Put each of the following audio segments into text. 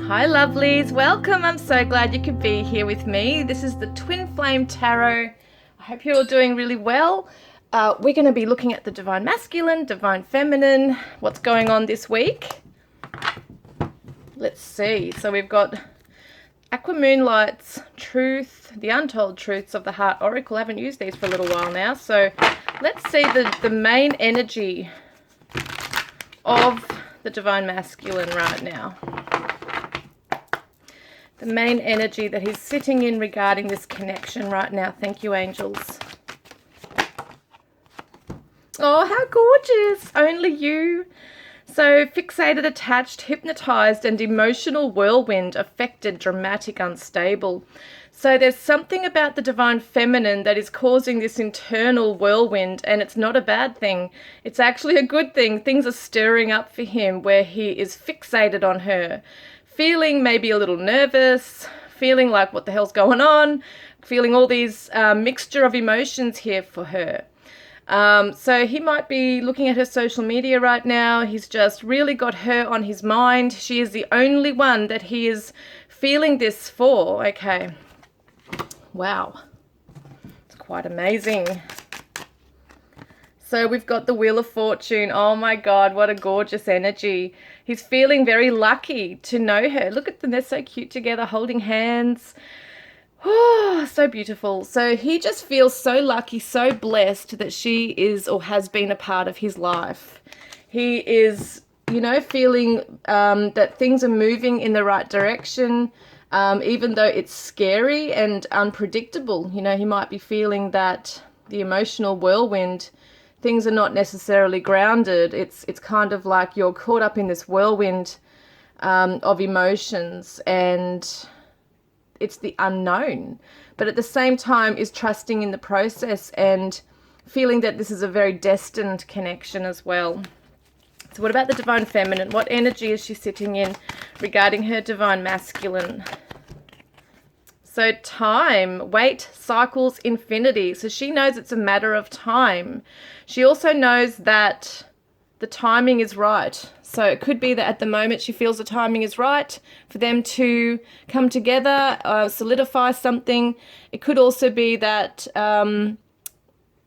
Hi lovelies, welcome. I'm so glad you could be here with me. This is the Twin Flame Tarot. I hope you're all doing really well. We're going to be looking at the Divine Masculine, Divine Feminine, what's going on this week. Let's see. So we've got Aqua Moonlight's Truth, the Untold Truths of the Heart Oracle. I haven't used these for a little while now. So let's see the main energy of the Divine Masculine right now. The main energy that he's sitting in regarding this connection right now. Thank you, angels. Oh, how gorgeous. Only you. So, fixated, attached, hypnotized, and emotional whirlwind, affected, dramatic, unstable. So there's something about the Divine Feminine that is causing this internal whirlwind, and it's not a bad thing. It's actually a good thing. Things are stirring up for him where he is fixated on her. Feeling maybe a little nervous, feeling like what the hell's going on, feeling all these mixture of emotions here for her. So he might be looking at her social media right now. He's just really got her on his mind. She is the only one that he is feeling this for. Okay. Wow. It's quite amazing. So we've got the Wheel of Fortune. Oh my God, what a gorgeous energy. He's feeling very lucky to know her. Look at them, they're so cute together, holding hands. Oh, so beautiful. So he just feels so lucky, so blessed that she is or has been a part of his life. He is, feeling that things are moving in the right direction, even though it's scary and unpredictable. He might be feeling that the emotional whirlwind, things are not necessarily grounded. It's kind of like you're caught up in this whirlwind of emotions, and it's the unknown. But at the same time is trusting in the process and feeling that this is a very destined connection as well. So what about the Divine Feminine? What energy is she sitting in regarding her Divine Masculine? So time, wait, cycles, infinity. So she knows it's a matter of time. She also knows that the timing is right. So it could be that at the moment she feels the timing is right for them to come together, solidify something. It could also be that,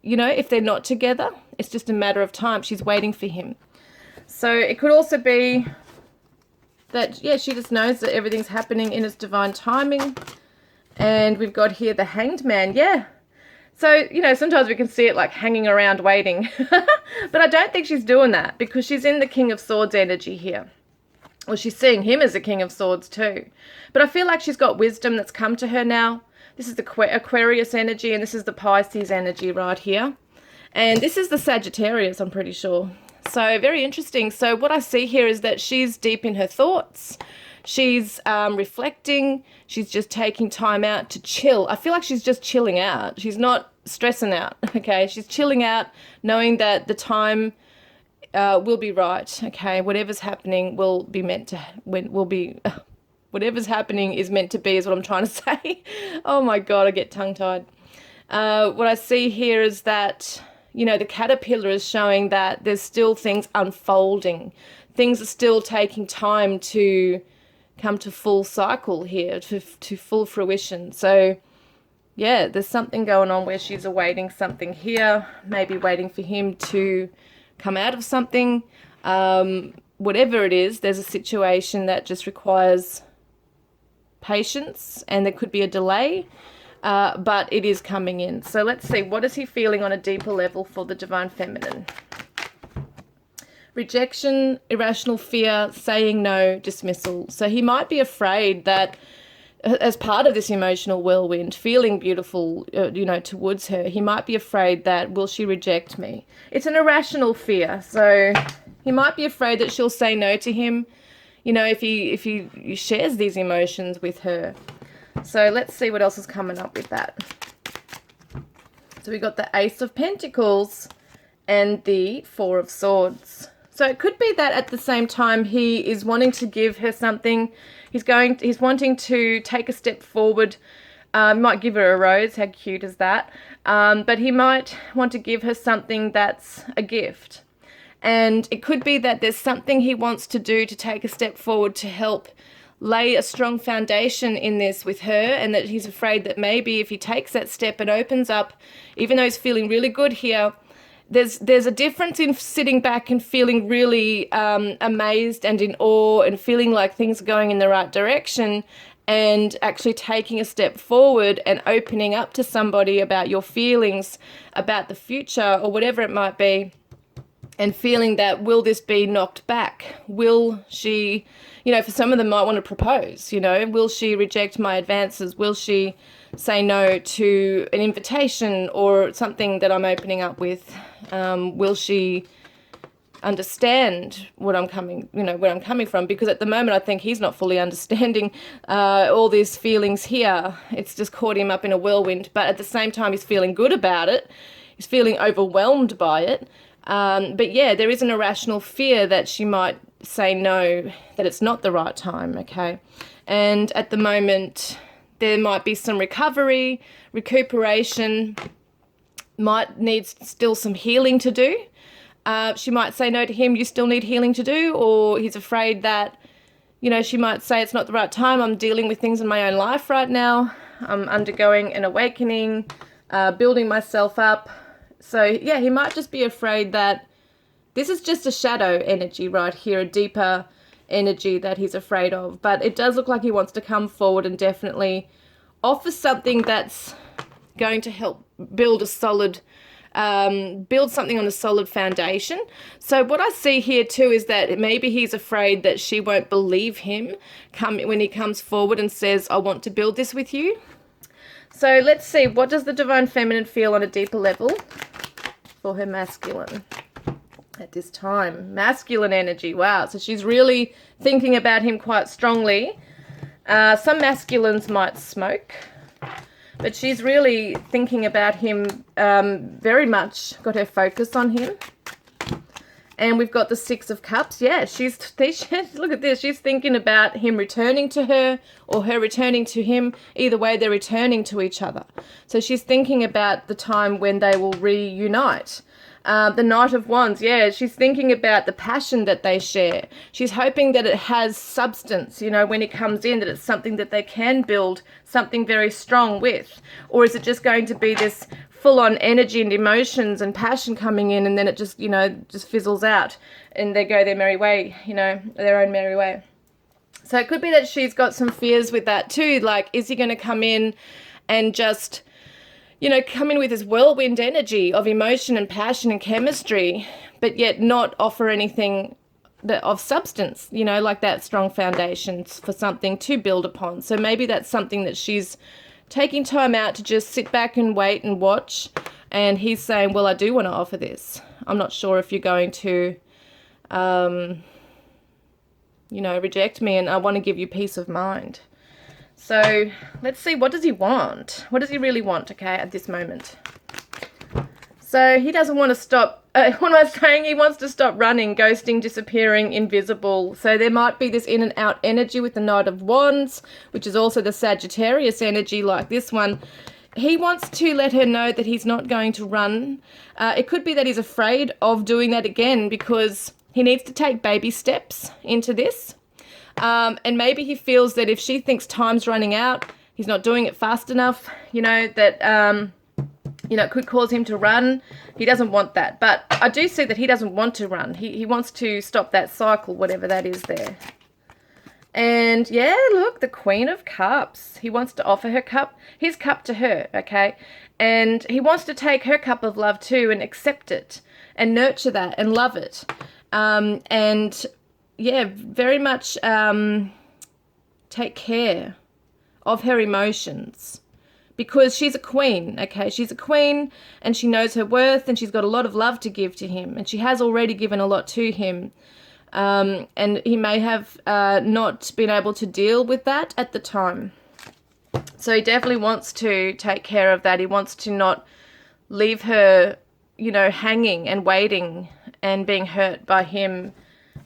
if they're not together, it's just a matter of time. She's waiting for him. So it could also be that, she just knows that everything's happening in its divine timing. And we've got here the Hanged Man. Yeah. So, sometimes we can see it like hanging around waiting. But I don't think she's doing that because she's in the King of Swords energy here. Well, she's seeing him as the King of Swords too. But I feel like she's got wisdom that's come to her now. This is the Aquarius energy and this is the Pisces energy right here. And this is the Sagittarius, I'm pretty sure. So very interesting. So what I see here is that she's deep in her thoughts. She's reflecting. She's just taking time out to chill. I feel like she's just chilling out. She's not stressing out, okay? She's chilling out, knowing that the time will be right, okay? Whatever's happening whatever's happening is meant to be is what I'm trying to say. Oh my God, I get tongue-tied. What I see here is that, the caterpillar is showing that there's still things unfolding. Things are still taking time to come to full cycle here, to full fruition. So yeah, there's something going on where she's awaiting something here, maybe waiting for him to come out of something. Whatever it is, there's a situation that just requires patience and there could be a delay, but it is coming in. So let's see, what is he feeling on a deeper level for the Divine Feminine? Rejection, irrational fear, saying no, dismissal. So he might be afraid that as part of this emotional whirlwind, feeling beautiful, towards her, he might be afraid that, will she reject me? It's an irrational fear. So he might be afraid that she'll say no to him, if he shares these emotions with her. So let's see what else is coming up with that. So we got the Ace of Pentacles and the Four of Swords. So it could be that at the same time he is wanting to give her something. He's wanting to take a step forward. Might give her a rose. How cute is that? But he might want to give her something that's a gift. And it could be that there's something he wants to do to take a step forward to help lay a strong foundation in this with her, and that he's afraid that maybe if he takes that step and opens up, even though he's feeling really good here, there's a difference in sitting back and feeling really amazed and in awe and feeling like things are going in the right direction, and actually taking a step forward and opening up to somebody about your feelings, about the future or whatever it might be, and feeling that, will this be knocked back? Will she, for some of them might want to propose, will she reject my advances? Will she say no to an invitation or something that I'm opening up with? Will she understand where I'm coming from? Because at the moment I think he's not fully understanding all these feelings here. It's just caught him up in a whirlwind, but at the same time he's feeling good about it. He's feeling overwhelmed by it. But yeah, there is an irrational fear that she might say no, that it's not the right time, okay? And at the moment there might be some recuperation, might need still some healing to do. She might say no to him, you still need healing to do, or he's afraid that, she might say it's not the right time, I'm dealing with things in my own life right now, I'm undergoing an awakening, building myself up. So yeah, he might just be afraid that this is just a shadow energy right here, a deeper energy that he's afraid of. But it does look like he wants to come forward and definitely offer something that's going to help build a solid build something on a solid foundation. So what I see here too is that maybe he's afraid that she won't believe him when he comes forward and says, I want to build this with you. So let's see, what does the Divine Feminine feel on a deeper level for her masculine at this time? Masculine energy, wow. So she's really thinking about him quite strongly. Some masculines might smoke, but she's really thinking about him, very much got her focus on him. And we've got the Six of Cups. Yeah, look at this. She's thinking about him returning to her or her returning to him. Either way, they're returning to each other. So she's thinking about the time when they will reunite. The Knight of Wands, yeah, she's thinking about the passion that they share. She's hoping that it has substance, when he comes in, that it's something that they can build something very strong with. Or is it just going to be this full-on energy and emotions and passion coming in, and then it just, just fizzles out and they go their merry way, their own merry way. So it could be that she's got some fears with that too, like, is he going to come in and just come in with this whirlwind energy of emotion and passion and chemistry, but yet not offer anything of substance, like that strong foundation for something to build upon. So maybe that's something that she's taking time out to just sit back and wait and watch. And he's saying, well, I do want to offer this. I'm not sure if you're going to, reject me, and I want to give you peace of mind. So let's see, what does he want? What does he really want, okay, at this moment? So he doesn't want to stop, what am I saying? He wants to stop running, ghosting, disappearing, invisible. So there might be this in and out energy with the Knight of Wands, which is also the Sagittarius energy like this one. He wants to let her know that he's not going to run. It could be that he's afraid of doing that again because he needs to take baby steps into this. And maybe he feels that if she thinks time's running out, he's not doing it fast enough, that, it could cause him to run. He doesn't want that. But I do see that he doesn't want to run. He wants to stop that cycle, whatever that is there. And yeah, look, the Queen of Cups. He wants to offer his cup to her, okay? And he wants to take her cup of love too and accept it and nurture that and love it. And yeah, very much take care of her emotions, because she's a queen, okay? She's a queen and she knows her worth, and she's got a lot of love to give to him, and she has already given a lot to him. And he may have not been able to deal with that at the time. So he definitely wants to take care of that. He wants to not leave her, hanging and waiting and being hurt by him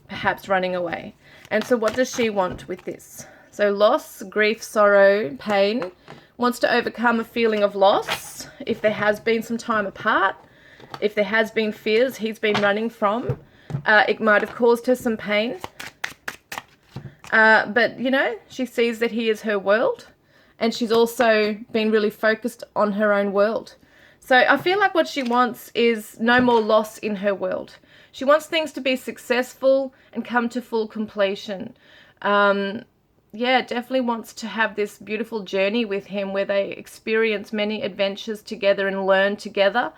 perhaps running away. And so what does she want with this? So loss, grief, sorrow, pain. Wants to overcome a feeling of loss if there has been some time apart, if there has been fears he's been running from. It might have caused her some pain. But, you know, she sees that he is her world, and she's also been really focused on her own world. So I feel like what she wants is no more loss in her world. She wants things to be successful and come to full completion. Yeah, definitely wants to have this beautiful journey with him where they experience many adventures together and learn together.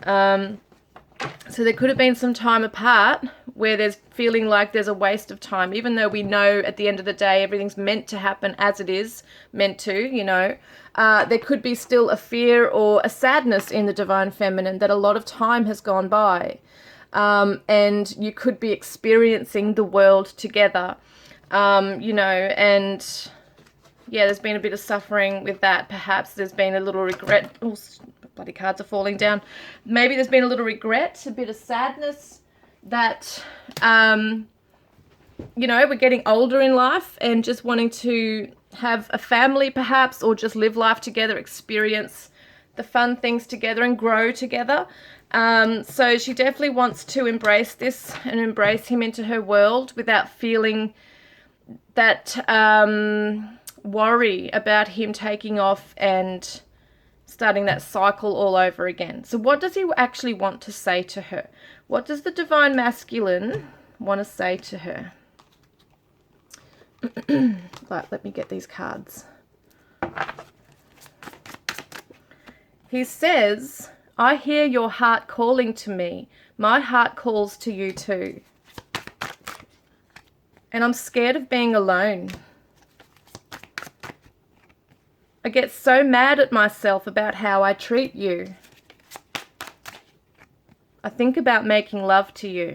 So there could have been some time apart where there's feeling like there's a waste of time, even though we know at the end of the day everything's meant to happen as it is meant to, you know. There could be still a fear or a sadness in the divine feminine that a lot of time has gone by. And you could be experiencing the world together, you know, and yeah, there's been a bit of suffering with that. Perhaps there's been a little regret. Oh, bloody cards are falling down. Maybe there's been a little regret, a bit of sadness that, you know, we're getting older in life and just wanting to have a family perhaps, or just live life together, experience the fun things together and grow together. So she definitely wants to embrace this and embrace him into her world without feeling that worry about him taking off and starting that cycle all over again. So what does he actually want to say to her? What does the divine masculine want to say to her? Right, let me get these cards. He says, I hear your heart calling to me. My heart calls to you too. And I'm scared of being alone. I get so mad at myself about how I treat you. I think about making love to you.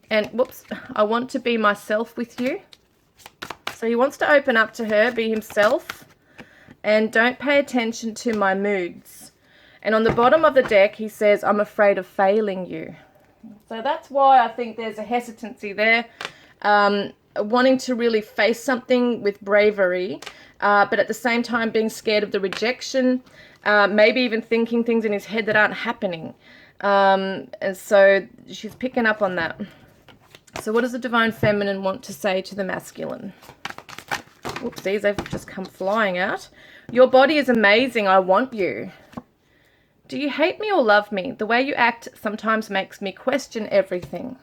And, whoops, I want to be myself with you. So he wants to open up to her, be himself, and don't pay attention to my moods. And on the bottom of the deck, he says, I'm afraid of failing you. So that's why I think there's a hesitancy there. Wanting to really face something with bravery, but at the same time being scared of the rejection, maybe even thinking things in his head that aren't happening. And so she's picking up on that. So what does the divine feminine want to say to the masculine? Oopsies, they've just come flying out. Your body is amazing. I want you. Do you hate me or love me? The way you act sometimes makes me question everything.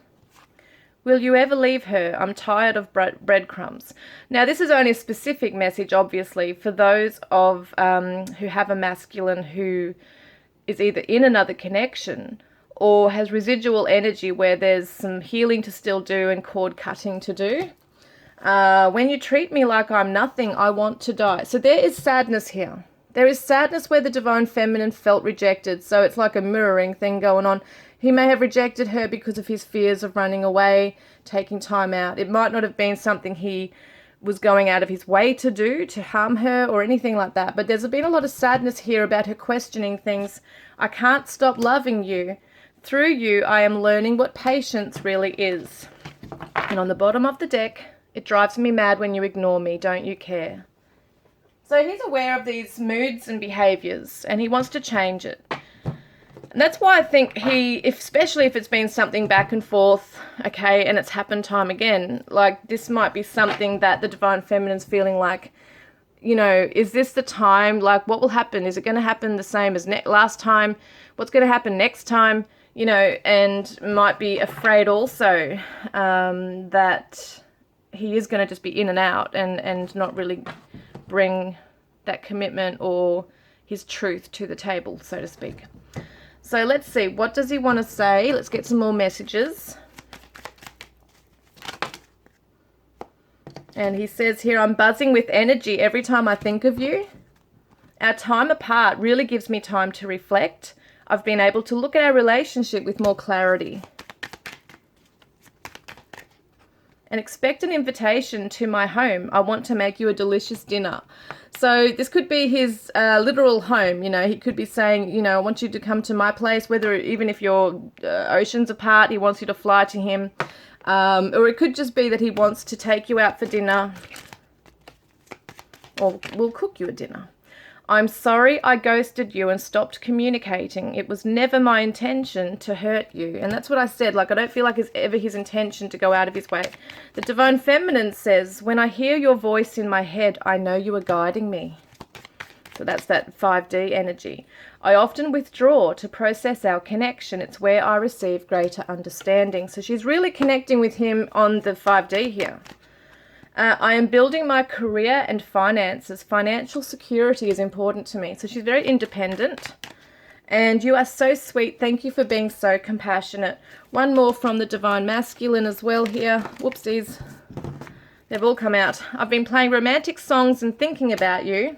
Will you ever leave her? I'm tired of breadcrumbs. Now, this is only a specific message, obviously, for those of who have a masculine who is either in another connection or has residual energy where there's some healing to still do and cord cutting to do. When you treat me like I'm nothing, I want to die. So there is sadness here. There is sadness where the divine feminine felt rejected. So it's like a mirroring thing going on. He may have rejected her because of his fears of running away, taking time out. It might not have been something he was going out of his way to do, to harm her or anything like that. But there's been a lot of sadness here about her questioning things. I can't stop loving you. Through you, I am learning what patience really is. And on the bottom of the deck, it drives me mad when you ignore me. Don't you care? So he's aware of these moods and behaviors, and he wants to change it. And that's why I think especially if it's been something back and forth, okay, and it's happened time again, like this might be something that the divine feminine's feeling like, you know, is this the time? Like, what will happen? Is it going to happen the same as last time? What's going to happen next time? You know, and might be afraid also that he is going to just be in and out and not really bring that commitment or his truth to the table, so to speak. So let's see, what does he want to say? Let's get some more messages. And he says here, I'm buzzing with energy every time I think of you. Our time apart really gives me time to reflect. I've been able to look at our relationship with more clarity. And expect an invitation to my home. I want to make you a delicious dinner. So this could be his literal home. You know, he could be saying, you know, I want you to come to my place, whether even if you're oceans apart, he wants you to fly to him. Or it could just be that he wants to take you out for dinner or will cook you a dinner. I'm sorry I ghosted you and stopped communicating. It was never my intention to hurt you. And that's what I said. Like, I don't feel like it's ever his intention to go out of his way. The Divine Feminine says, when I hear your voice in my head, I know you are guiding me. So that's that 5D energy. I often withdraw to process our connection. It's where I receive greater understanding. So she's really connecting with him on the 5D here. I am building my career and finances. Financial security is important to me. So she's very independent. And you are so sweet. Thank you for being so compassionate. One more from the Divine Masculine as well here. Whoopsies. They've all come out. I've been playing romantic songs and thinking about you.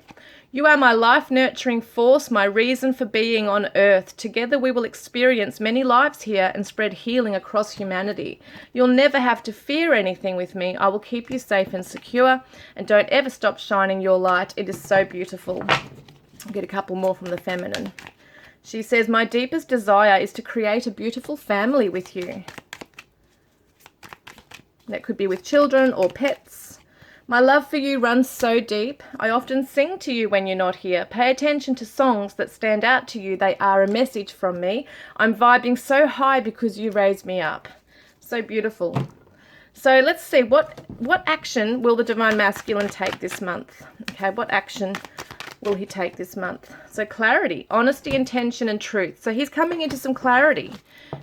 You are my life-nurturing force, my reason for being on earth. Together we will experience many lives here and spread healing across humanity. You'll never have to fear anything with me. I will keep you safe and secure, and don't ever stop shining your light. It is so beautiful. I'll get a couple more from the feminine. She says, my deepest desire is to create a beautiful family with you. That could be with children or pets. My love for you runs so deep. I often sing to you when you're not here. Pay attention to songs that stand out to you. They are a message from me. I'm vibing so high because you raised me up. So beautiful. So let's see, what action will the Divine Masculine take this month? Okay, what action will he take this month? So clarity, honesty, intention, and truth. So he's coming into some clarity.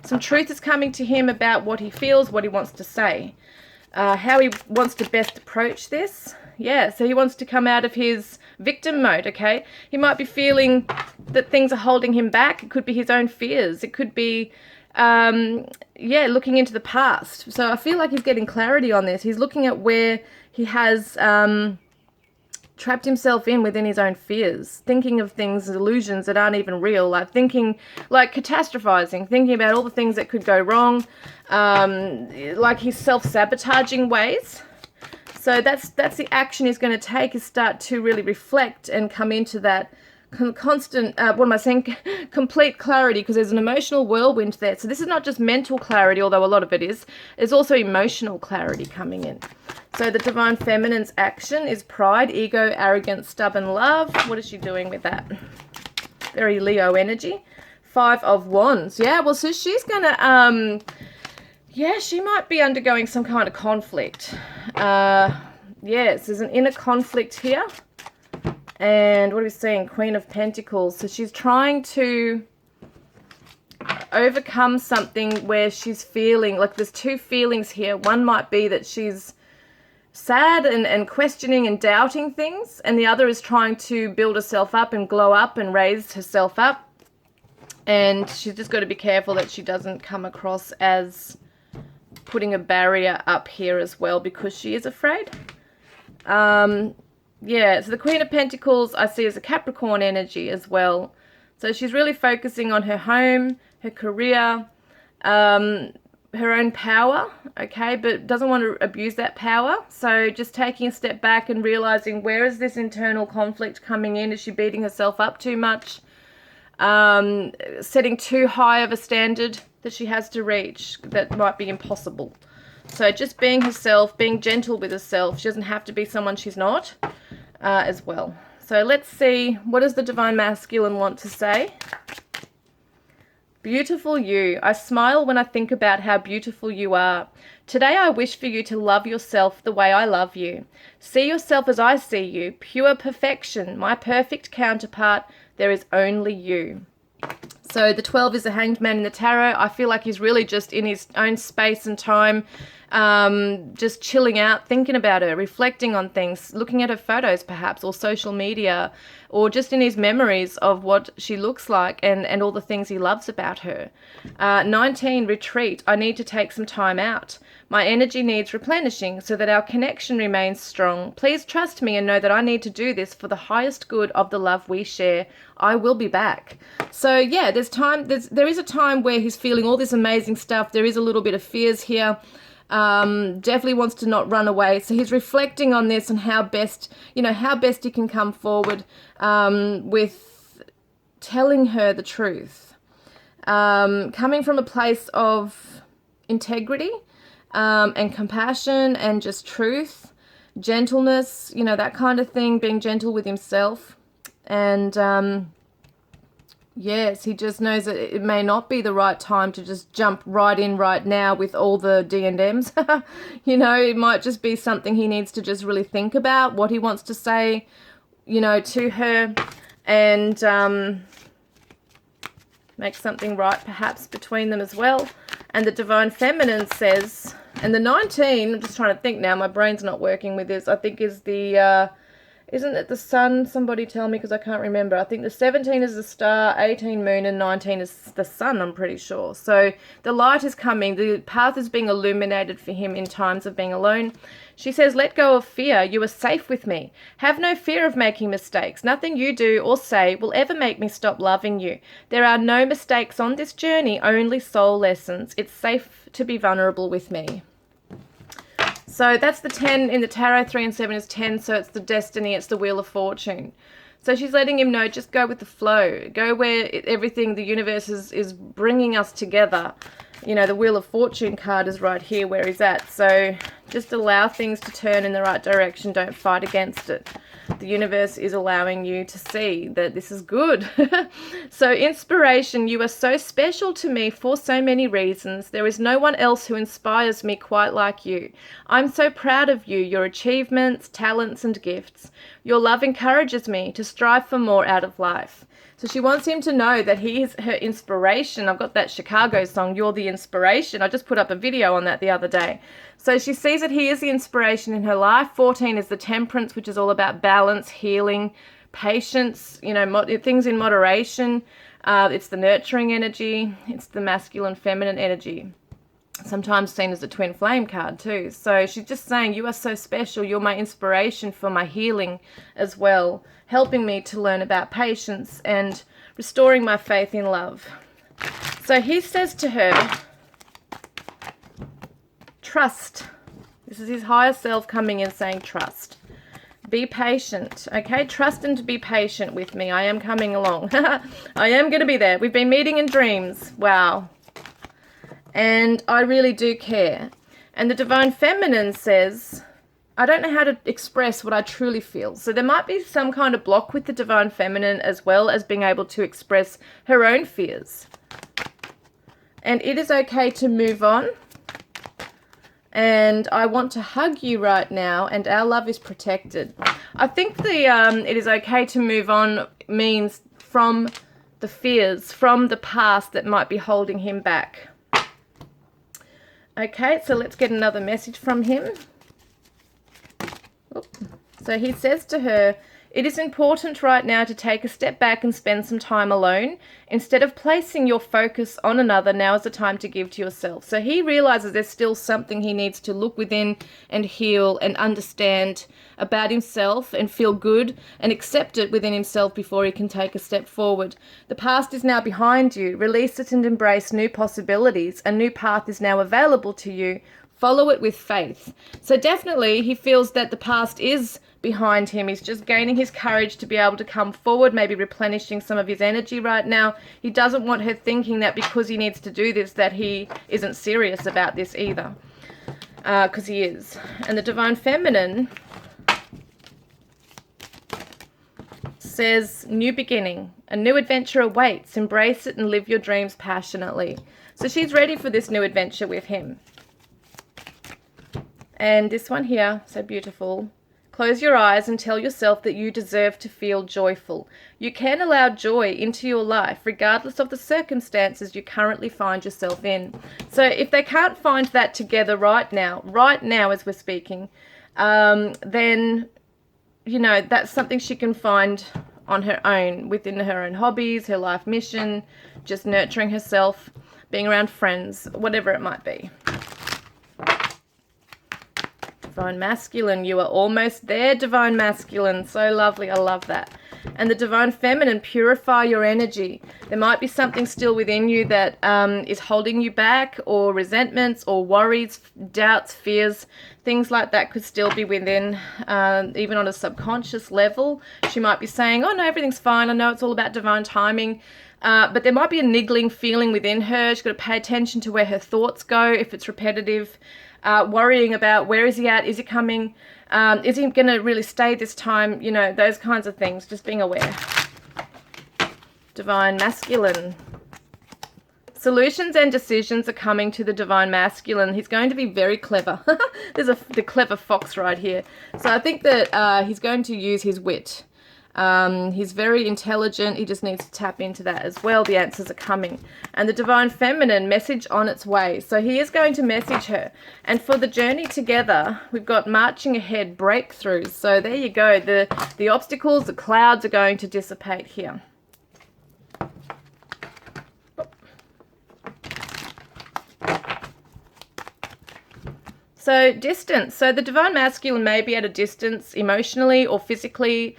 Some truth is coming to him about what he feels, what he wants to say. How he wants to best approach this. Yeah, so he wants to come out of his victim mode, okay? He might be feeling that things are holding him back. It could be his own fears. It could be, looking into the past. So I feel like he's getting clarity on this. He's looking at where he has trapped himself within his own fears, thinking of things, illusions that aren't even real, like catastrophizing, thinking about all the things that could go wrong, like his self-sabotaging ways. So that's the action he's going to take, is start to really reflect and come into that constant, complete clarity, because there's an emotional whirlwind there. So this is not just mental clarity, although a lot of it is. There's also emotional clarity coming in. So the Divine Feminine's action is pride, ego, arrogance, stubborn love. What is she doing with that? Very Leo energy. 5 of Wands. Yeah, well, so she's going to, she might be undergoing some kind of conflict. Yes, there's an inner conflict here. And what are we seeing? Queen of Pentacles. So she's trying to overcome something where she's feeling, like there's two feelings here. One might be that she's sad and questioning and doubting things. And the other is trying to build herself up and glow up and raise herself up. And she's just got to be careful that she doesn't come across as putting a barrier up here as well, because she is afraid. Yeah, so the Queen of Pentacles I see as a Capricorn energy as well. So she's really focusing on her home, her career, her own power, okay, but doesn't want to abuse that power. So just taking a step back and realizing, where is this internal conflict coming in? Is she beating herself up too much? Setting too high of a standard that she has to reach that might be impossible. So just being herself, being gentle with herself. She doesn't have to be someone she's not as well. So let's see, what does the Divine Masculine want to say? Beautiful you. I smile when I think about how beautiful you are. Today I wish for you to love yourself the way I love you. See yourself as I see you. Pure perfection. My perfect counterpart. There is only you. So the 12 is the Hanged Man in the tarot. I feel like he's really just in his own space and time, just chilling out, thinking about her, reflecting on things, looking at her photos perhaps, or social media, or just in his memories of what she looks like and all the things he loves about her. 19, retreat. I need to take some time out. My energy needs replenishing so that our connection remains strong. Please trust me and know that I need to do this for the highest good of the love we share. I will be back. So yeah, there is a time where he's feeling all this amazing stuff. There is a little bit of fears here. Definitely wants to not run away. So he's reflecting on this and how best he can come forward with telling her the truth. Coming from a place of integrity and compassion and just truth, gentleness, that kind of thing, being gentle with himself. And yes, he just knows that it may not be the right time to just jump right in right now with all the D&Ms. You know, it might just be something he needs to just really think about, what he wants to say, you know, to her, and make something right perhaps between them as well. And the Divine Feminine says, and the 19, I'm just trying to think now, my brain's not working with this, I think is the, isn't it the sun? Somebody tell me, because I can't remember. I think the 17 is the star, 18 moon, and 19 is the sun, I'm pretty sure. So the light is coming. The path is being illuminated for him in times of being alone. She says, let go of fear. You are safe with me. Have no fear of making mistakes. Nothing you do or say will ever make me stop loving you. There are no mistakes on this journey, only soul lessons. It's safe to be vulnerable with me. So that's the 10 in the tarot. 3 and 7 is 10. So it's the destiny. It's the wheel of fortune. So she's letting him know, just go with the flow. Go where everything, the universe is bringing us together. You know, the wheel of fortune card is right here where he's at. So just allow things to turn in the right direction. Don't fight against it. The universe is allowing you to see that this is good. So inspiration, you are so special to me for so many reasons. There is no one else who inspires me quite like you. I'm so proud of you, your achievements, talents, and gifts. Your love encourages me to strive for more out of life. So she wants him to know that he is her inspiration. I've got that Chicago song, You're the Inspiration. I just put up a video on that the other day. So she sees that he is the inspiration in her life. 14 is the temperance, which is all about balance, healing, patience, you know, things in moderation. It's the nurturing energy. It's the masculine, feminine energy. Sometimes seen as a twin flame card too. So she's just saying, you are so special. You're my inspiration for my healing as well, helping me to learn about patience and restoring my faith in love. So he says to her, trust. This is his higher self coming in saying trust. Be patient, okay? Trust and be patient with me. I am coming along. I am going to be there. We've been meeting in dreams. Wow. And I really do care. And the Divine Feminine says, I don't know how to express what I truly feel. So there might be some kind of block with the Divine Feminine, as well as being able to express her own fears. And it is okay to move on. And I want to hug you right now, and our love is protected. I think the it is okay to move on means from the fears, from the past that might be holding him back. Okay, so let's get another message from him. So he says to her, it is important right now to take a step back and spend some time alone. Instead of placing your focus on another, now is the time to give to yourself. So he realizes there's still something he needs to look within and heal and understand about himself and feel good and accept it within himself before he can take a step forward. The past is now behind you. Release it and embrace new possibilities. A new path is now available to you. Follow it with faith. So definitely he feels that the past is behind him. He's just gaining his courage to be able to come forward, maybe replenishing some of his energy right now. He doesn't want her thinking that because he needs to do this that he isn't serious about this either, because he is. And the Divine Feminine says, new beginning, a new adventure awaits. Embrace it and live your dreams passionately. So she's ready for this new adventure with him. And this one here, so beautiful. Close your eyes and tell yourself that you deserve to feel joyful. You can allow joy into your life regardless of the circumstances you currently find yourself in. So if they can't find that together right now as we're speaking, then, you know, that's something she can find on her own, within her own hobbies, her life mission, just nurturing herself, being around friends, whatever it might be. Divine Masculine, you are almost there, Divine Masculine. So lovely, I love that. And the Divine Feminine, purify your energy. There might be something still within you that is holding you back, or resentments or worries, doubts, fears, things like that could still be within, even on a subconscious level. She might be saying, oh no, everything's fine. I know it's all about divine timing. But there might be a niggling feeling within her. She's got to pay attention to where her thoughts go if it's repetitive. Worrying about where is he at? Is he coming? Is he going to really stay this time? You know, those kinds of things. Just being aware. Divine Masculine. Solutions and decisions are coming to the Divine Masculine. He's going to be very clever. There's the clever fox right here. So I think that he's going to use his wit. He's very intelligent. He just needs to tap into that as well. The answers are coming. And the Divine Feminine, message on its way. So he is going to message her. And for the journey together, we've got marching ahead, breakthroughs. So there you go. The obstacles, the clouds are going to dissipate here. So distance. So the Divine Masculine may be at a distance emotionally or physically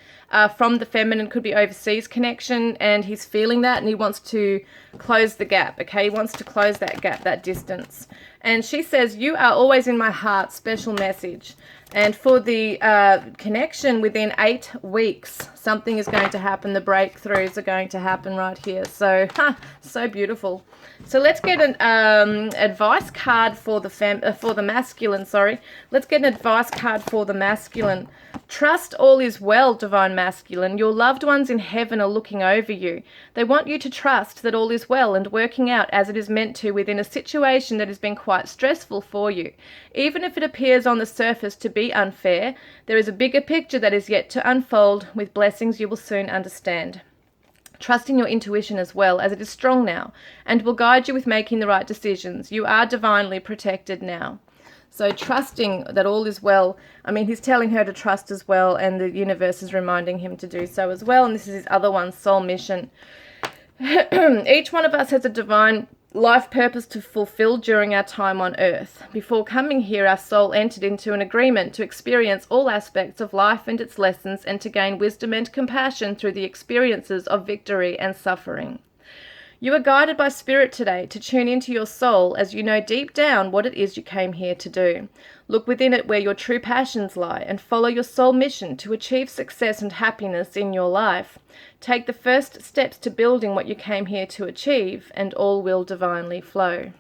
from the feminine. Could be overseas connection, and he's feeling that and he wants to close the gap. Okay, he wants to close that gap, that distance. And she says, you are always in my heart, special message. And for the connection within 8 weeks, something is going to happen. The breakthroughs are going to happen right here. So, so beautiful. So let's get an advice card for the masculine. Sorry, let's get an advice card for the masculine. Trust all is well, Divine Masculine. Your loved ones in heaven are looking over you. They want you to trust that all is well and working out as it is meant to within a situation that has been quite stressful for you. Even if it appears on the surface to be unfair, there is a bigger picture that is yet to unfold with blessings you will soon understand. Trusting your intuition as well, as it is strong now and will guide you with making the right decisions. You are divinely protected now. So trusting that all is well. I mean, he's telling her to trust as well, and the universe is reminding him to do so as well. And this is his other one, soul mission. Each one of us has a divine life purpose to fulfill during our time on earth. Before coming here, our soul entered into an agreement to experience all aspects of life and its lessons, and to gain wisdom and compassion through the experiences of victory and suffering. You are guided by Spirit today to tune into your soul, as you know deep down what it is you came here to do. Look within it where your true passions lie and follow your soul mission to achieve success and happiness in your life. Take the first steps to building what you came here to achieve, and all will divinely flow.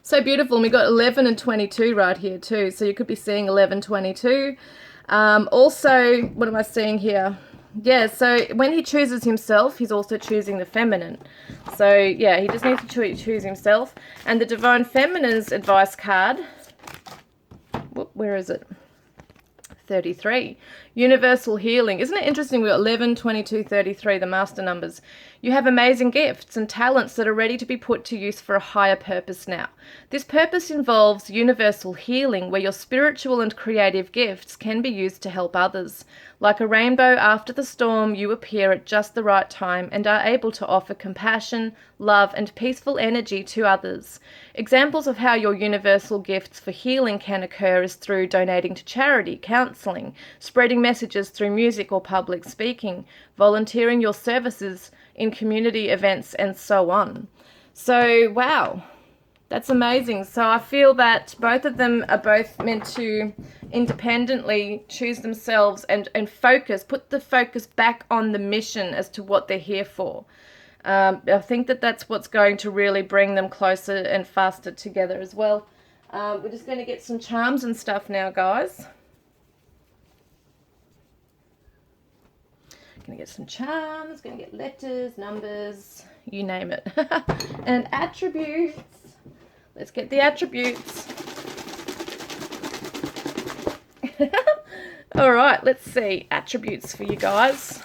So beautiful. And we got 11 and 22 right here too. So you could be seeing 11, 22. Also, what am I seeing here? Yeah, so when he chooses himself, he's also choosing the feminine. So, yeah, he just needs to choose himself. And the Divine Feminine's advice card, where is it? 33. Universal healing. Isn't it interesting? We've got 11, 22, 33, the master numbers. You have amazing gifts and talents that are ready to be put to use for a higher purpose now. This purpose involves universal healing, where your spiritual and creative gifts can be used to help others. Like a rainbow after the storm, you appear at just the right time and are able to offer compassion, love, and peaceful energy to others. Examples of how your universal gifts for healing can occur is through donating to charity, counseling, spreading messages through music or public speaking, volunteering your services in community events, and so on. So, wow. That's amazing. So I feel that both of them are both meant to independently choose themselves and focus, put the focus back on the mission as to what they're here for. I think that that's what's going to really bring them closer and faster together as well. We're just going to get some charms and stuff now, guys. Going to get some charms, going to get letters, numbers, you name it. And attributes. Let's get the attributes. All right, let's see. Attributes for you guys.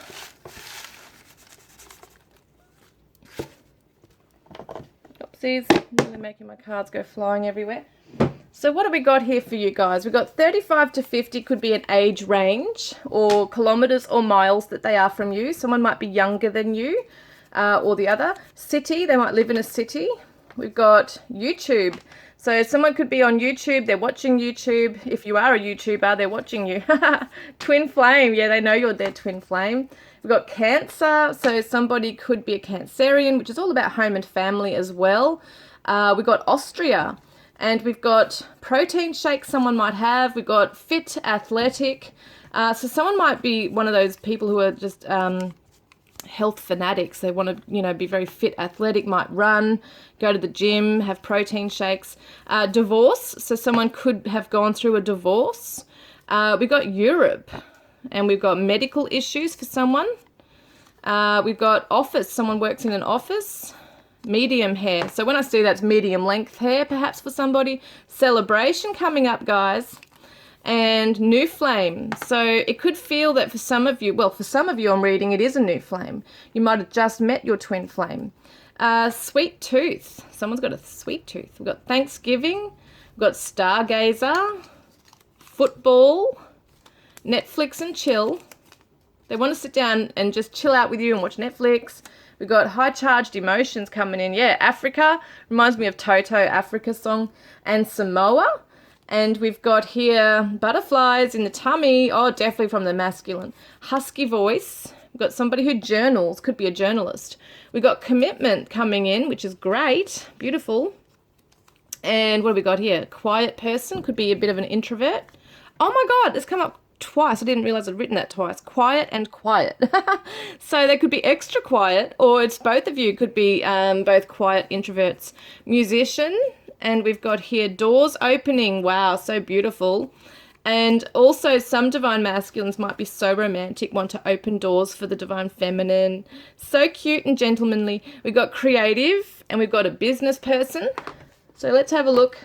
Oopsies. I'm really making my cards go flying everywhere. So what have we got here for you guys? We've got 35 to 50 could be an age range, or kilometers or miles that they are from you. Someone might be younger than you, or the other. City, they might live in a city. We've got YouTube. So someone could be on YouTube, they're watching YouTube. If you are a YouTuber, they're watching you. Twin flame, yeah, they know you're their twin flame. We've got Cancer, so somebody could be a Cancerian, which is all about home and family as well. We've got Austria, and we've got protein shake someone might have. We've got fit, athletic. So someone might be one of those people who are just health fanatics. They want to, you know, be very fit, athletic, might run, go to the gym, have protein shakes. Divorce, so someone could have gone through a divorce. We've got Europe, and we've got medical issues for someone. We've got office, someone works in an office. Medium hair, so when I see that's medium length hair perhaps for somebody. Celebration coming up, guys. And new flame, so it could feel that for some of you, well, for some of you I'm reading it is a new flame. You might have just met your twin flame. Sweet tooth, someone's got a sweet tooth. We've got Thanksgiving, we've got stargazer, football, Netflix and chill. They want to sit down and just chill out with you and watch Netflix. We've got high charged emotions coming in. Yeah, Africa, reminds me of Toto, Africa song, and Samoa. And we've got here butterflies in the tummy. Oh, definitely from the masculine. Husky voice. We've got somebody who journals, could be a journalist. We've got commitment coming in, which is great, beautiful. And what have we got here? Quiet person, could be a bit of an introvert. Oh my God, it's come up twice. I didn't realize I'd written that twice. Quiet and quiet. So they could be extra quiet, or it's both of you could be both quiet introverts. Musician, and we've got here doors opening. Wow, so beautiful. And also some divine masculines might be so romantic, want to open doors for the divine feminine. So cute and gentlemanly. We've got creative, and we've got a business person. So let's have a look,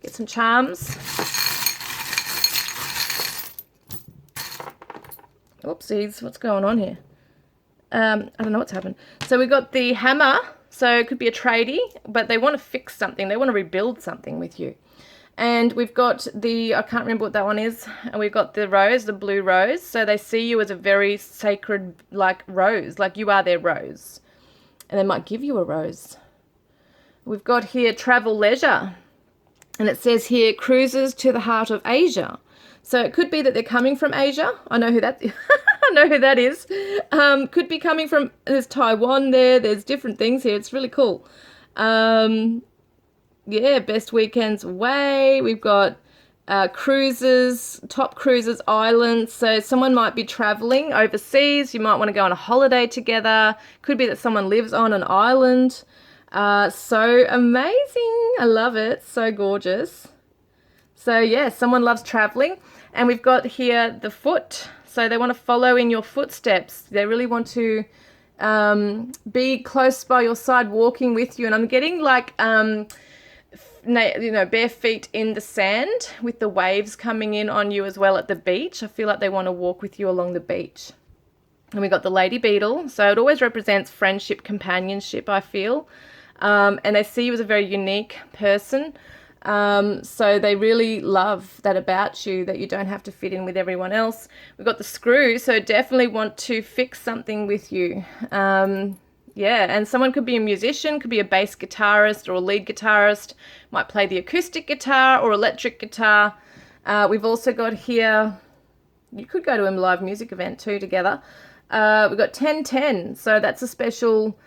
get some charms. Oopsies, what's going on here? I don't know what's happened. So we've got the hammer, so it could be a tradie, but they want to fix something. They want to rebuild something with you. And we've got the, I can't remember what that one is, and we've got the rose, the blue rose. So they see you as a very sacred, like, rose, like you are their rose. And they might give you a rose. We've got here travel leisure, and it says here cruises to the heart of Asia. So it could be that they're coming from Asia. I know who that is. I know who that is. Could be coming from, there's Taiwan there. There's different things here. It's really cool. Yeah, best weekends away. We've got cruises, top cruises, islands. So someone might be traveling overseas. You might want to go on a holiday together. Could be that someone lives on an island. So amazing. I love it. So gorgeous. So yeah, someone loves traveling. And we've got here the foot. So they want to follow in your footsteps. They really want to be close by your side, walking with you. And I'm getting like, you know, bare feet in the sand with the waves coming in on you as well at the beach. I feel like they want to walk with you along the beach. And we got the lady beetle. So it always represents friendship, companionship, I feel. And they see you as a very unique person. So they really love that about you, that you don't have to fit in with everyone else. We've got the screw, so definitely want to fix something with you. Yeah, and someone could be a musician, could be a bass guitarist or a lead guitarist, might play the acoustic guitar or electric guitar. We've also got here, you could go to a live music event too together. We've got 1010, so that's a special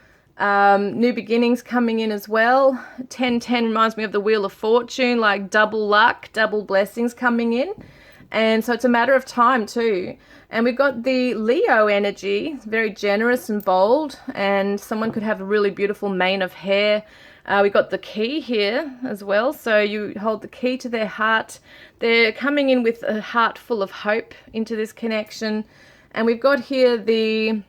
new beginnings coming in as well. 1010 reminds me of the Wheel of Fortune, like double luck, double blessings coming in. And so it's a matter of time too. And we've got the Leo energy, very generous and bold, and someone could have a really beautiful mane of hair. We've got the key here as well, so you hold the key to their heart. They're coming in with a heart full of hope into this connection. And we've got here the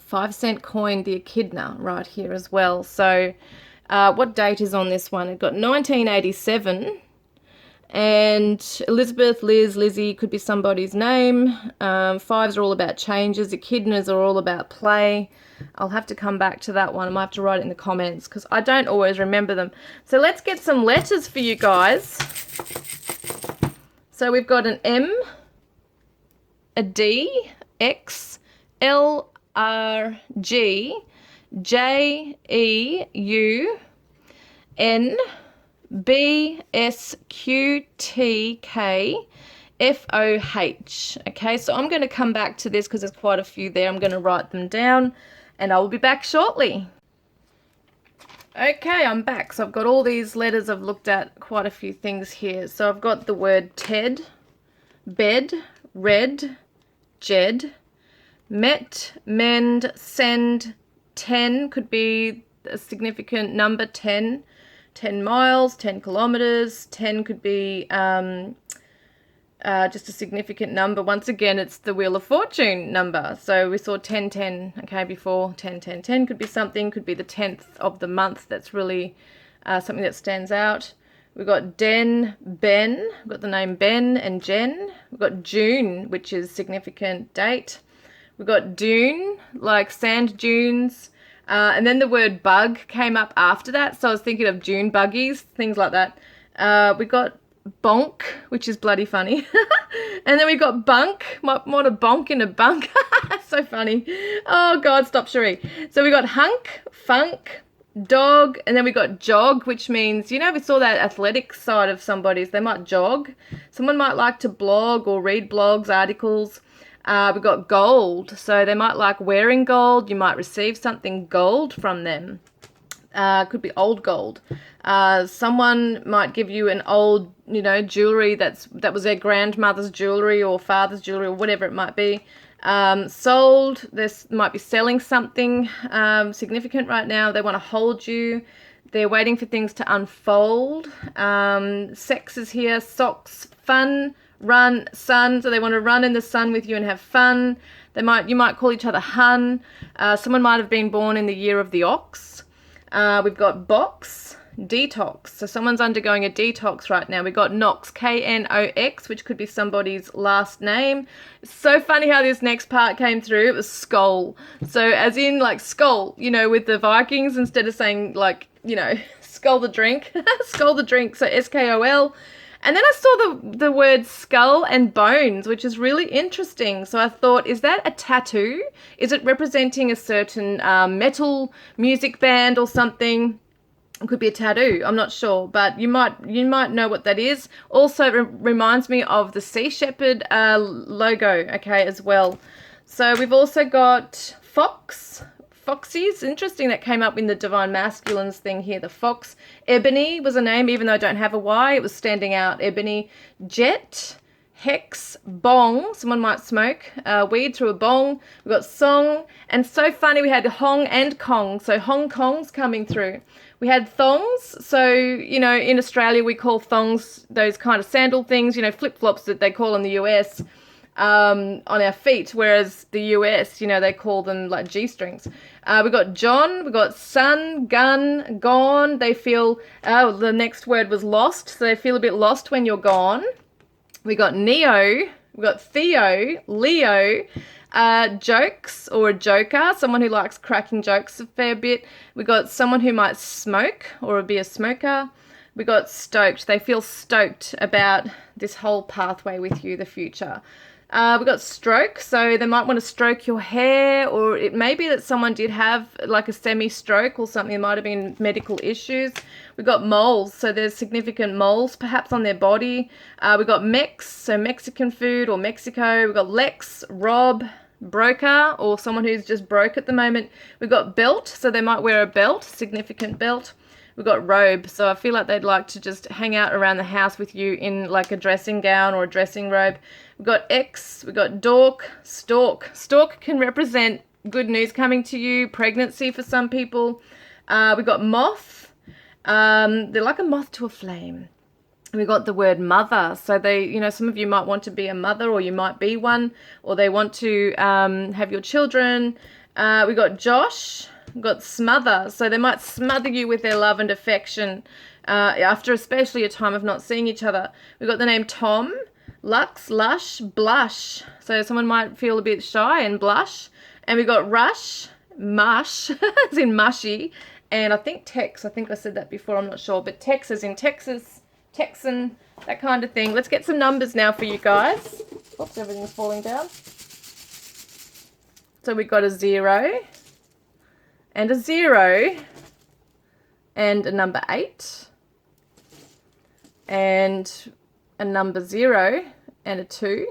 5-cent coin, the echidna, right here as well. So what date is on this one? We've got 1987. And Elizabeth, Liz, Lizzie could be somebody's name. Fives are all about changes. Echidnas are all about play. I'll have to come back to that one. I might have to write it in the comments because I don't always remember them. So let's get some letters for you guys. So we've got an M, a D, X, L, R, G, J, E, U, N, B, S, Q, T, K, F, O, H. Okay, so I'm going to come back to this because there's quite a few there. I'm going to write them down and I will be back shortly. Okay, I'm back. So I've got all these letters. I've looked at quite a few things here. So I've got the word Ted, bed, red, Jed, met, mend, send. 10 could be a significant number. 10 miles, 10 kilometers. 10 could be just a significant number. Once again, it's the Wheel of Fortune number. So we saw 10, okay, before. 10 could be something, could be the 10th of the month. That's really something that stands out. We've got Ben. We've got the name Ben and Jen. We've got June, which is significant date. We've got dune, like sand dunes. And then the word bug came up after that. So I was thinking of dune buggies, things like that. We got bonk, which is bloody funny. And then we got bunk. Might want to bonk in a bunk. So funny. Oh, God, stop, Sheree. So we got hunk, funk, dog, and then we got jog, which means, you know, we saw that athletic side of somebody's. They might jog. Someone might like to blog or read blogs, articles. We got gold, so they might like wearing gold. You might receive something gold from them. Could be old gold. Someone might give you an old, you know, jewelry that was their grandmother's jewelry or father's jewelry or whatever it might be. Sold, this might be selling something significant right now. They want to hold you. They're waiting for things to unfold. Sex is here. Socks, fun, run, sun. So they want to run in the sun with you and have fun. You might call each other hun. Someone might have been born in the year of the ox. We've got box, detox. So someone's undergoing a detox right now. We've got Knox, Knox, which could be somebody's last name. It's so funny how this next part came through. It was skull. So as in like skull, you know, with the Vikings, instead of saying like, you know, skull the drink, skull the drink. So SKOL. And then I saw the word skull and bones, which is really interesting. So I thought, is that a tattoo? Is it representing a certain metal music band or something? It could be a tattoo. I'm not sure, but you might know what that is. Also, it reminds me of the Sea Shepherd logo, okay, as well. So we've also got fox. Foxies, interesting that came up in the divine masculines thing here, the fox. Ebony was a name, even though I don't have a Y, it was standing out. Ebony. Jet, hex, bong, someone might smoke weed through a bong. We've got song, and so funny, we had Hong and Kong, so Hong Kong's coming through. We had thongs, so, you know, in Australia we call thongs those kind of sandal things, you know, flip-flops that they call in the US. On our feet, whereas the US, you know, they call them like G-strings. We got John, we got son, gun, gone. They feel, the next word was lost, so they feel a bit lost when you're gone. We got Neo, we got Theo, Leo, jokes or a joker, someone who likes cracking jokes a fair bit. We got someone who might smoke or be a smoker. We got stoked. They feel stoked about this whole pathway with you, the future. We got stroke, so they might want to stroke your hair, or it may be that someone did have like a semi-stroke or something. It might have been medical issues. We got moles, so there's significant moles perhaps on their body. We got Mex, so Mexican food or Mexico. We got Lex, Rob, broker, or someone who's just broke at the moment. We got belt, so they might wear a belt, significant belt. We've got robe, so I feel like they'd like to just hang out around the house with you in like a dressing gown or a dressing robe. We've got X, we've got dork, stalk. Stalk can represent good news coming to you, pregnancy for some people. We've got moth, they're like a moth to a flame. We got the word mother, so they, you know, some of you might want to be a mother, or you might be one, or they want to have your children. We got Josh. We've got smother, so they might smother you with their love and affection after especially a time of not seeing each other. We've got the name Tom, Lux, Lush, Blush, so someone might feel a bit shy and blush. And we got Rush, Mush, as in mushy, and I think Tex, I think I said that before, I'm not sure, but Tex as in Texas, Texan, that kind of thing. Let's get some numbers now for you guys. Oops, everything's falling down. So we got a 0, and a 0, and a number 8, and a number 0, and a 2.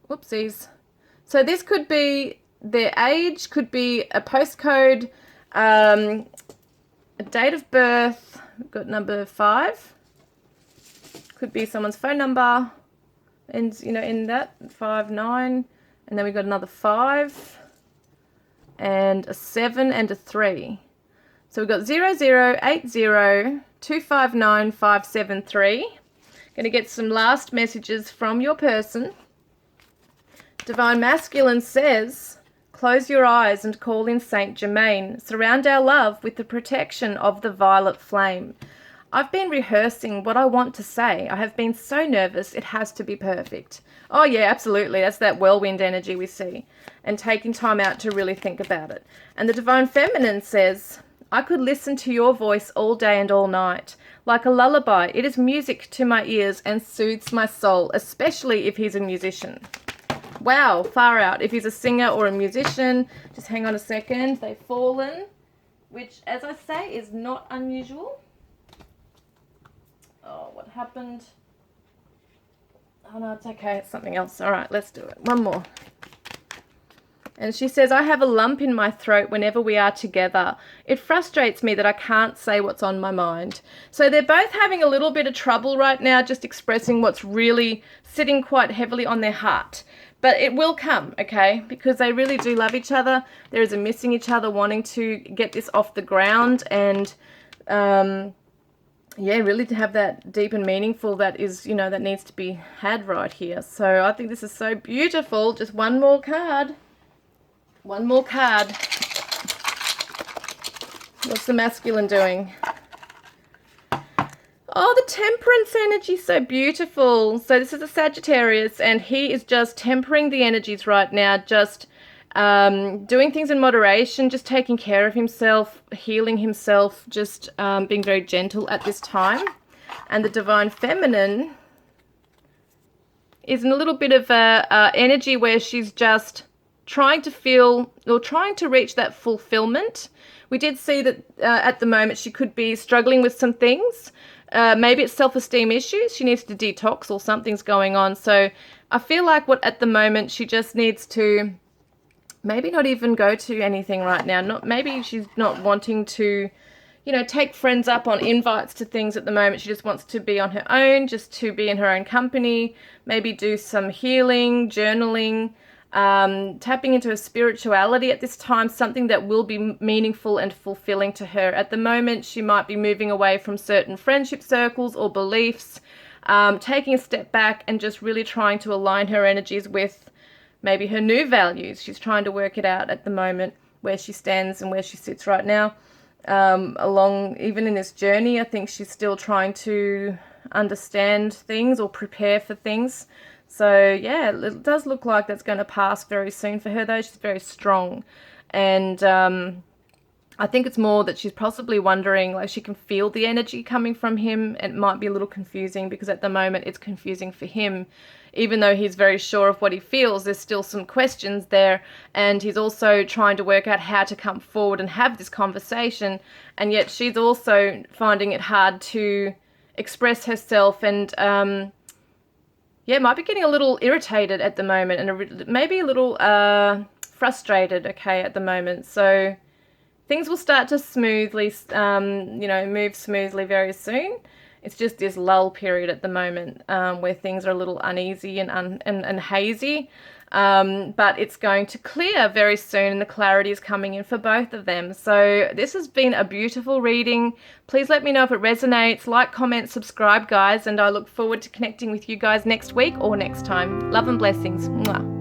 Whoopsies. So this could be their age, could be a postcode, a date of birth. We've got number 5. Could be someone's phone number, and you know, in that 59. And then we got another 5 and a 7 and a 3. So we've got 0080259573. Going to get some last messages from your person. Divine Masculine says, close your eyes and call in Saint Germain. Surround our love with the protection of the violet flame. I've been rehearsing what I want to say. I have been so nervous, it has to be perfect. Oh yeah, absolutely. That's that whirlwind energy we see. And taking time out to really think about it. And the Divine Feminine says, I could listen to your voice all day and all night. Like a lullaby, it is music to my ears and soothes my soul, especially if he's a musician. Wow, far out. If he's a singer or a musician, just hang on a second. They've fallen, which, as I say, is not unusual. Oh, what happened? Oh, no, it's okay. It's something else. All right, let's do it. One more. And she says, I have a lump in my throat whenever we are together. It frustrates me that I can't say what's on my mind. So they're both having a little bit of trouble right now, just expressing what's really sitting quite heavily on their heart. But it will come, okay? Because they really do love each other. There is a missing each other, wanting to get this off the ground. And, yeah, really to have that deep and meaningful that is, you know, that needs to be had right here. So I think this is so beautiful. Just one more card. One more card. What's the masculine doing? Oh, the temperance energy, so beautiful. So this is a Sagittarius, and he is just tempering the energies right now, just doing things in moderation, just taking care of himself, healing himself, just being very gentle at this time. And the Divine Feminine is in a little bit of a energy where she's just trying to feel or trying to reach that fulfillment. We did see that at the moment she could be struggling with some things. Maybe it's self-esteem issues. She needs to detox or something's going on. So I feel like at the moment she just needs to maybe not even go to anything right now. Maybe she's not wanting to, you know, take friends up on invites to things at the moment. She just wants to be on her own, just to be in her own company, maybe do some healing, journaling, tapping into her spirituality at this time, something that will be meaningful and fulfilling to her. At the moment, she might be moving away from certain friendship circles or beliefs, taking a step back and just really trying to align her energies with maybe her new values. She's trying to work it out at the moment, where she stands and where she sits right now. Even in this journey, I think she's still trying to understand things or prepare for things. So, yeah, it does look like that's going to pass very soon for her, though. She's very strong. And I think it's more that she's possibly wondering, like, she can feel the energy coming from him. It might be a little confusing because at the moment it's confusing for him. Even though he's very sure of what he feels, there's still some questions there. And he's also trying to work out how to come forward and have this conversation. And yet she's also finding it hard to express herself and yeah, might be getting a little irritated at the moment and maybe a little frustrated, okay, at the moment. So things will start to smoothly, move smoothly very soon. It's just this lull period at the moment where things are a little uneasy and hazy. But it's going to clear very soon and the clarity is coming in for both of them. So this has been a beautiful reading. Please let me know if it resonates. Like, comment, subscribe, guys, and I look forward to connecting with you guys next week or next time. Love and blessings. Mwah.